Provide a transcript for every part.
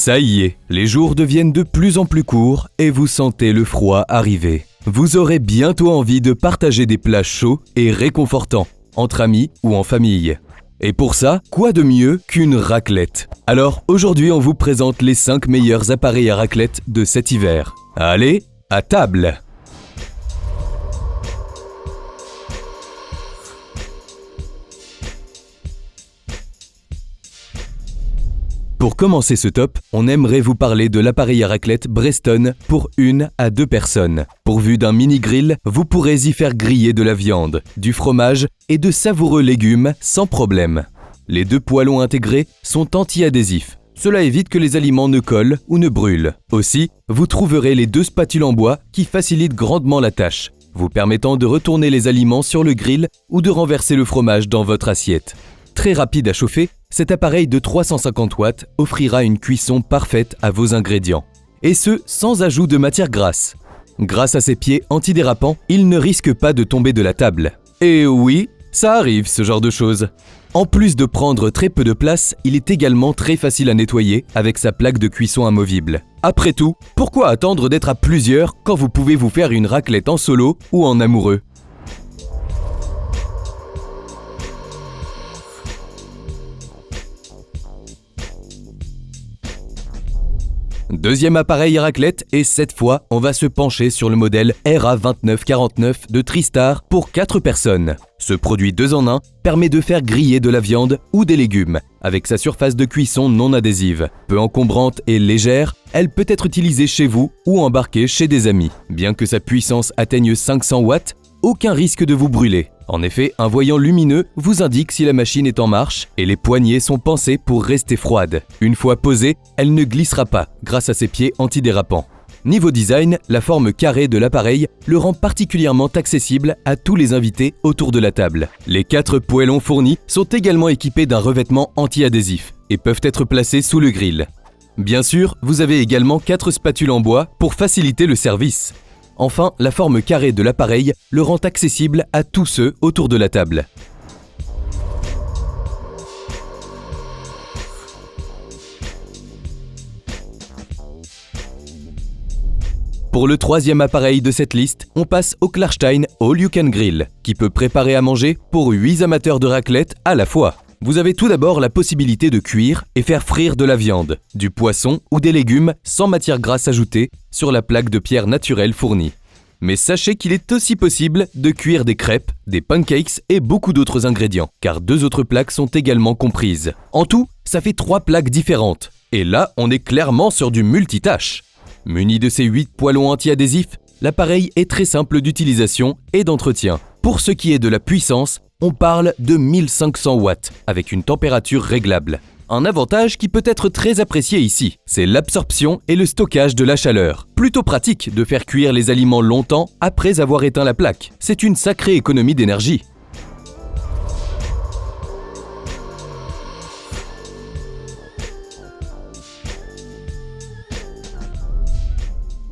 Ça y est, les jours deviennent de plus en plus courts et vous sentez le froid arriver. Vous aurez bientôt envie de partager des plats chauds et réconfortants, entre amis ou en famille. Et pour ça, quoi de mieux qu'une raclette? Alors aujourd'hui, on vous présente les 5 meilleurs appareils à raclette de cet hiver. Allez, à table! Pour commencer ce top, on aimerait vous parler de l'appareil à raclette Breston pour 1 à 2 personnes. Pourvu d'un mini-grill, vous pourrez y faire griller de la viande, du fromage et de savoureux légumes sans problème. Les 2 poêlons intégrés sont anti-adhésifs. Cela évite que les aliments ne collent ou ne brûlent. Aussi, vous trouverez les 2 spatules en bois qui facilitent grandement la tâche, vous permettant de retourner les aliments sur le grill ou de renverser le fromage dans votre assiette. Très rapide à chauffer, cet appareil de 350 watts offrira une cuisson parfaite à vos ingrédients. Et ce, sans ajout de matière grasse. Grâce à ses pieds antidérapants, il ne risque pas de tomber de la table. Et oui, ça arrive ce genre de choses. En plus de prendre très peu de place, il est également très facile à nettoyer avec sa plaque de cuisson amovible. Après tout, pourquoi attendre d'être à plusieurs quand vous pouvez vous faire une raclette en solo ou en amoureux ? Deuxième appareil à raclette et cette fois, on va se pencher sur le modèle RA2949 de Tristar pour 4 personnes. Ce produit 2 en 1 permet de faire griller de la viande ou des légumes. Avec sa surface de cuisson non adhésive, peu encombrante et légère, elle peut être utilisée chez vous ou embarquée chez des amis. Bien que sa puissance atteigne 500 watts, aucun risque de vous brûler. En effet, un voyant lumineux vous indique si la machine est en marche et les poignées sont pensées pour rester froides. Une fois posée, elle ne glissera pas grâce à ses pieds antidérapants. Niveau design, la forme carrée de l'appareil le rend particulièrement accessible à tous les invités autour de la table. Les 4 poêlons fournis sont également équipés d'un revêtement anti-adhésif et peuvent être placés sous le grill. Bien sûr, vous avez également 4 spatules en bois pour faciliter le service. Enfin, la forme carrée de l'appareil le rend accessible à tous ceux autour de la table. Pour le 3e appareil de cette liste, on passe au Klarstein All You Can Grill, qui peut préparer à manger pour 8 amateurs de raclette à la fois. Vous avez tout d'abord la possibilité de cuire et faire frire de la viande, du poisson ou des légumes sans matière grasse ajoutée sur la plaque de pierre naturelle fournie. Mais sachez qu'il est aussi possible de cuire des crêpes, des pancakes et beaucoup d'autres ingrédients, car 2 autres plaques sont également comprises. En tout, ça fait 3 plaques différentes. Et là, on est clairement sur du multitâche. Muni de ces 8 poêlons anti-adhésifs, l'appareil est très simple d'utilisation et d'entretien. Pour ce qui est de la puissance, on parle de 1500 watts, avec une température réglable. Un avantage qui peut être très apprécié ici, c'est l'absorption et le stockage de la chaleur. Plutôt pratique de faire cuire les aliments longtemps après avoir éteint la plaque. C'est une sacrée économie d'énergie.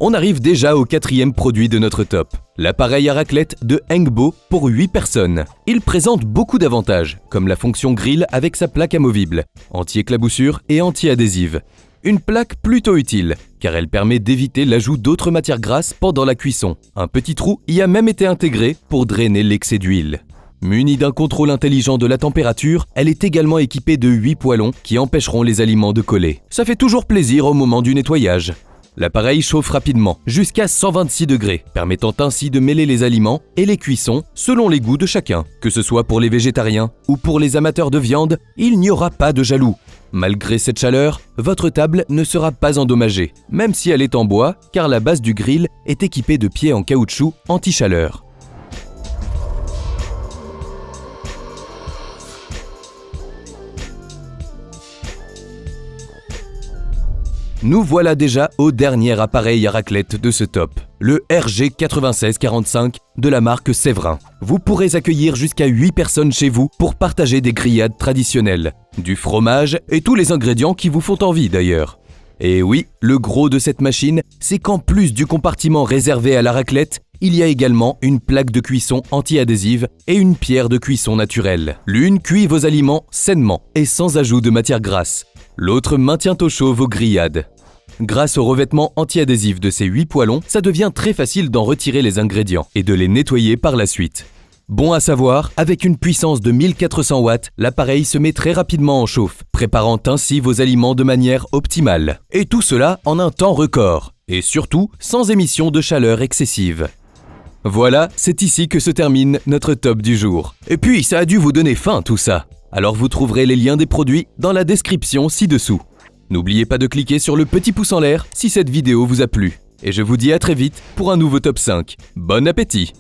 On arrive déjà au 4e produit de notre top, l'appareil à raclette de Hengbo pour 8 personnes. Il présente beaucoup d'avantages, comme la fonction grill avec sa plaque amovible, anti-éclaboussure et anti-adhésive. Une plaque plutôt utile, car elle permet d'éviter l'ajout d'autres matières grasses pendant la cuisson. Un petit trou y a même été intégré pour drainer l'excès d'huile. Munie d'un contrôle intelligent de la température, elle est également équipée de 8 poêlons qui empêcheront les aliments de coller. Ça fait toujours plaisir au moment du nettoyage. L'appareil chauffe rapidement, jusqu'à 126 degrés, permettant ainsi de mêler les aliments et les cuissons selon les goûts de chacun. Que ce soit pour les végétariens ou pour les amateurs de viande, il n'y aura pas de jaloux. Malgré cette chaleur, votre table ne sera pas endommagée, même si elle est en bois, car la base du grill est équipée de pieds en caoutchouc anti-chaleur. Nous voilà déjà au dernier appareil à raclette de ce top, le RG9645 de la marque Séverin. Vous pourrez accueillir jusqu'à 8 personnes chez vous pour partager des grillades traditionnelles, du fromage et tous les ingrédients qui vous font envie d'ailleurs. Et oui, le gros de cette machine, c'est qu'en plus du compartiment réservé à la raclette, il y a également une plaque de cuisson anti-adhésive et une pierre de cuisson naturelle. L'une cuit vos aliments sainement et sans ajout de matière grasse. L'autre maintient au chaud vos grillades. Grâce au revêtement anti-adhésif de ces 8 poêlons, ça devient très facile d'en retirer les ingrédients et de les nettoyer par la suite. Bon à savoir, avec une puissance de 1400 watts, l'appareil se met très rapidement en chauffe, préparant ainsi vos aliments de manière optimale. Et tout cela en un temps record, et surtout sans émission de chaleur excessive. Voilà, c'est ici que se termine notre top du jour. Et puis, ça a dû vous donner faim tout ça. Alors vous trouverez les liens des produits dans la description ci-dessous. N'oubliez pas de cliquer sur le petit pouce en l'air si cette vidéo vous a plu. Et je vous dis à très vite pour un nouveau top 5. Bon appétit!